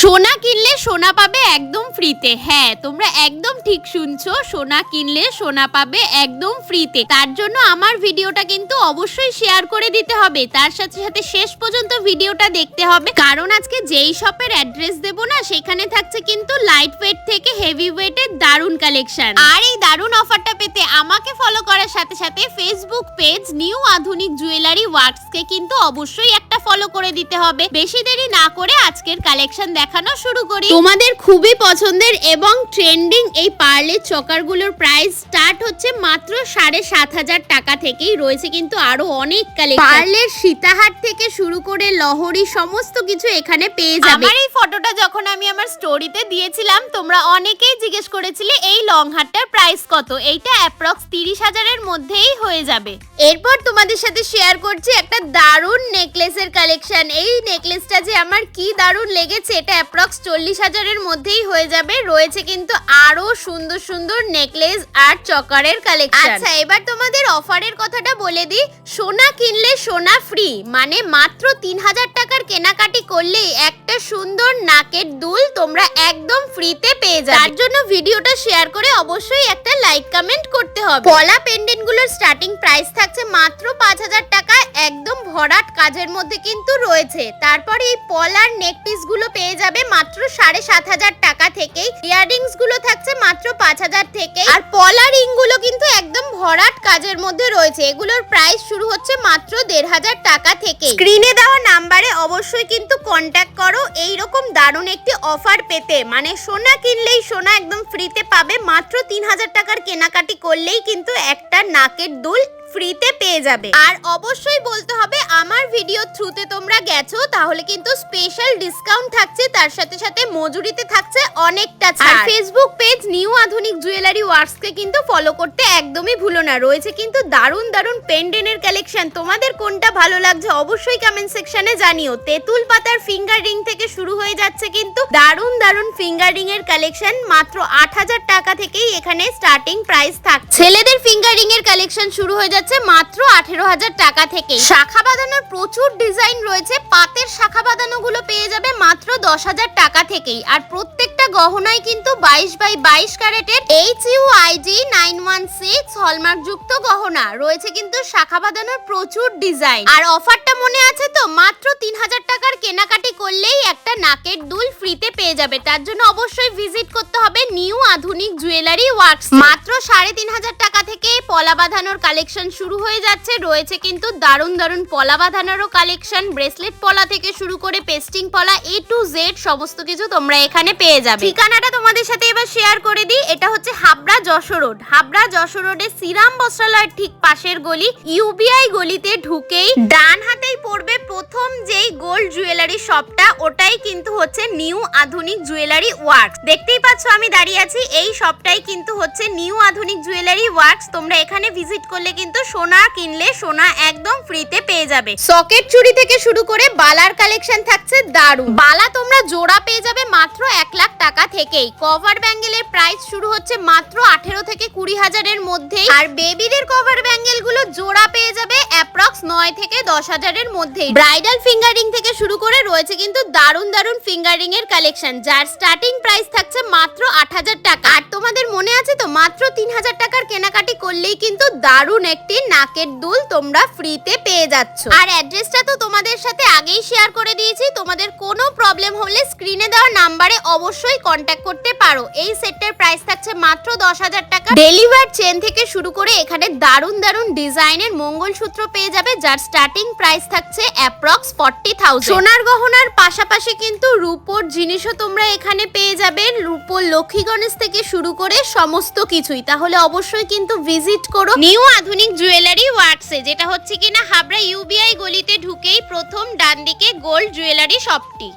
সোনা কিনলে সোনা পাবে একদম ফ্রিতে। হ্যাঁ, তোমরা একদম ঠিক শুনছো, সোনা কিনলে সোনা পাবে একদম ফ্রিতে। তার জন্য আমার ভিডিওটা কিন্তু অবশ্যই শেয়ার করে দিতে হবে, তার সাথে সাথে শেষ পর্যন্ত ভিডিওটা দেখতে হবে, কারণ আজকে যেই শপের অ্যাড্রেস দেবো না সেখানে থাকছে কিন্তু লাইট ওয়েট থেকে হেভি ওয়েটের দারুণ কালেকশন। আর এই দারুণ অফারটা পেতে আমাকে ফলো করার সাথে সাথে ফেসবুক পেজ নিউ আধুনিক জুয়েলারি ওয়ার্কসকে কিন্তু অবশ্যই একটা ফলো করে দিতে হবে। বেশি দেরি না করে আজকের কালেকশন দেখানো শুরু করি। তোমাদের খুবই পছন্দের এবং ট্রেন্ডিং এই পার্লের চকারগুলোর প্রাইস স্টার্ট হচ্ছে মাত্র ৭,৫০০ টাকা থেকেই। রয়েছে কিন্তু আরো অনেক কালেকশন, পার্লের সীতাহার থেকে শুরু করে লহরি সমস্ত কিছু এখানে পেয়ে যাবে। আমার এই ফটোটা যখন আমি আমার স্টোরিতে দিয়েছিলাম তোমরা অনেকেই জিজ্ঞেস করেছিলে এই লং হারটার প্রাইস কত। এইটা অ্যাপ্রক্স ৩০,০০০ এর মধ্যেই হয়ে যাবে। এরপর তোমাদের সাথে শেয়ার করছি একটা দারুণ নেকলেসের কালেকশন। এই নেকলেসটা যে আমার কি দারুণ লেগেছে, এটা অ্যাপ্রক্স ৪০,০০০ এর মধ্যেই হয়ে যাবে। রয়েছে কিন্তু আরো সুন্দর সুন্দর নেকলেস আর চকারের কালেকশন। আচ্ছা, এবার তোমাদের অফারের কথাটা বলে দিই। সোনা কিনলে সোনা ফ্রি, মানে মাত্র ৩,০০০ টাকার কেনাকাটি করলেই একটা সুন্দর নাকের দুল তোমরা একদম ফ্রিতে পেয়ে যাবে। তার জন্য ভিডিওটা শেয়ার করে অবশ্যই একটা লাইক কমেন্ট করতে হবে। পলা পেন্ডেন্ট গুলোর স্টার্টিং প্রাইস থাকছে মাত্র ৫,০০০ টাকা, একদম ভরাট কাজের মধ্যে কিন্তু রয়েছে। তারপর এই পলার নেক পিস গুলো পেয়ে যাবে মাত্র ৭,৫০০ টাকা থেকেই। ইয়াররিংস গুলো থাকছে মাত্র ৫,০০০ থেকে। আর পলা রিং গুলো কিন্তু একদম ভরাট কাজের মধ্যে রয়েছে, এগুলোর প্রাইস শুরু হচ্ছে মাত্র ১,৫০০ টাকা থেকে। স্ক্রিনে দেওয়া নাম্বারে অবশ্যই কিন্তু কন্ট্যাক্ট করো এইরকম দারুণ একটি অফার পেতে। মানে সোনা কিনলেই সোনা একদম ফ্রিতে পাবে, মাত্র ৩,০০০ টাকার কেনাকাটি করলেই কিন্তু একটা নাকের দুল ফ্রিতে পেয়ে যাবে। আর অবশ্যই বলতে হবে আমার ভিডিও থ্রুতে তোমরা গেছো, তাহলে কিন্তু স্পেশাল ডিসকাউন্ট থাকছে, তার সাথে সাথে মজুরিতে থাকছে অনেকটা ছাড়। আর ফেসবুক পেজ নিউ আধুনিক জুয়েলারি ওয়ার্কসকে কিন্তু ফলো করতে একদমই ভুলো না। রয়েছে কিন্তু দারুণ দারুণ পেন্ডেন্টের কালেকশন। তোমাদের কোনটা ভালো লাগছে অবশ্যই কমেন্ট সেকশনে জানিও। তেঁতুল পাতার ফিঙ্গার রিং থেকে শুরু হয়ে যাচ্ছে কিন্তু দারুণ দারুণ ফিঙ্গার রিং এর কালেকশন। মাত্র ৮,০০০ টাকা থেকেই এখানে স্টার্টিং প্রাইস থাকছে। ছেলেদের ফিঙ্গার রিং এর কালেকশন শুরু হয়ে যাচ্ছে মাত্র ১৮,০০০ টাকা থেকে। শাখা বাঁধানোর প্রচুর ডিজাইন রয়েছে, পাতের শাখা বাঁধানো গুলো পেয়ে যাবে মাত্র ১০,০০০ টাকা থেকেই। আর প্রত্যেকটা গহনায় কিন্তু ২২x২২ ক্যারেটের HUID 916 হলমার্ক যুক্ত গহনা রয়েছে কিন্তু শাখা বাঁধানোর প্রচুর ডিজাইন। আর অফারটা মনে আছে তো, মাত্র ৩,০০০ টাকার কেনাকাটি করলেই একটা নাকের দুল ফ্রিতে পেয়ে যাবে। তার জন্য অবশ্যই ভিজিট করতে হবে নিউ আধুনিক জুয়েলারি ওয়ার্কস। মাত্র ৩,৫০০ টাকা থেকে পলা বাঁধানোর কালেকশন শুরু হয়ে যাচ্ছে। রয়েছে কিন্তু দারুণ দারুণ পলা বাঁধানোরও কালেকশন, ব্রেসলেট পলা থেকে শুরু করে পেস্টিং পলা A to Z সমস্ত কিছু তোমরা এখানে পেয়ে যাবে। ঠিকানাটা তোমাদের সাথে এবার শেয়ার করে দিই। এটা হচ্ছে হাবড়া যশোর রোড। হাবড়া যশোর রোডে শ্রীরাম বস্ত্রালয়ের ঠিক পাশের গলি, UBI গলিতে ঢুকেই ডান হাতেই পড়বে প্রথম যেই গোল্ড জুয়েলারি শপটা, ওটাই কিন্তু হচ্ছে নিউ আধুনিক জুয়েলারি ওয়ার্কস। দেখতেই পাচ্ছ আমি দাঁড়িয়ে আছি, এই শপটাই কিন্তু হচ্ছে নিউ আধুনিক জুয়েলারি ওয়ার্কস। তোমরা এখানে ভিজিট করলে কিন্তু সোনা কিনলে সোনা একদম ফ্রিতে পেয়ে যাবে। সকেট চুড়ি থেকে শুরু করে বালার কালেকশন থাকছে দারুণ। বালা তোমরা জোড়া পেয়ে যাবে মাত্র ১,০০,০০০ টাকা থেকেই। কভার ব্যাঙ্গেলের প্রাইস শুরু হচ্ছে মাত্র ১৮ থেকে ২০,০০০ এর মধ্যেই। আর বেবিদের কভার ব্যাঙ্গেল গুলো জোড়া পেয়ে যাবে অ্যাপ্রক্স ৯ থেকে ১০,০০০ এর মধ্যেই। ব্রাইডাল ফিঙ্গারিং থেকে শুরু করে রয়েছে কিন্তু দারুণ দারুণ ফিঙ্গারিং এর কালেকশন, যার স্টার্টিং প্রাইস থাকছে মাত্র ৮,০০০ টাকা। আর তোমাদের মনে আছে তো, মাত্র ৩,০০০ টাকার কেনাকাটি করলেই কিন্তু দারুণ একটি নাকের দুল তোমরা ফ্রিতে পেয়ে যাচ্ছ। আর অ্যাড্রেসটা তো তোমাদের সাথে আগেই শেয়ার করে দিয়েছি। তোমাদের কোনো প্রবলেম হলে স্ক্রিনে দেওয়া নাম্বারে অবশ্যই কন্ট্যাক্ট করতে পারো। এই সেটটার প্রাইস থাকছে মাত্র ১০,০০০ টাকা। ডেলিভার চেন থেকে শুরু করে এখানে দারুণ দারুণ ডিজাইনের মঙ্গলসূত্র পেয়ে যাবে, যার স্টার্টিং প্রাইস থাকছে অ্যাপ্রক্স 40,০০০। সোনার গহনার পাশাপাশি কিন্তু রূপোর জিনিসও তোমরা এখানে পেয়ে যাবে, রূপোর লক্ষ্মী গণেশ থেকে শুরু করে সমস্ত কিছুই। তাহলে অবশ্যই কিন্তু ভিজিট করো নিউ আধুনিক জুয়েলারি ওয়ার্কসে, যেটা হচ্ছে কিনা হাবড়া UBI গলিতে ঢুকেই প্রথম ডান দিকে গোল্ড জুয়েলারি শপটি।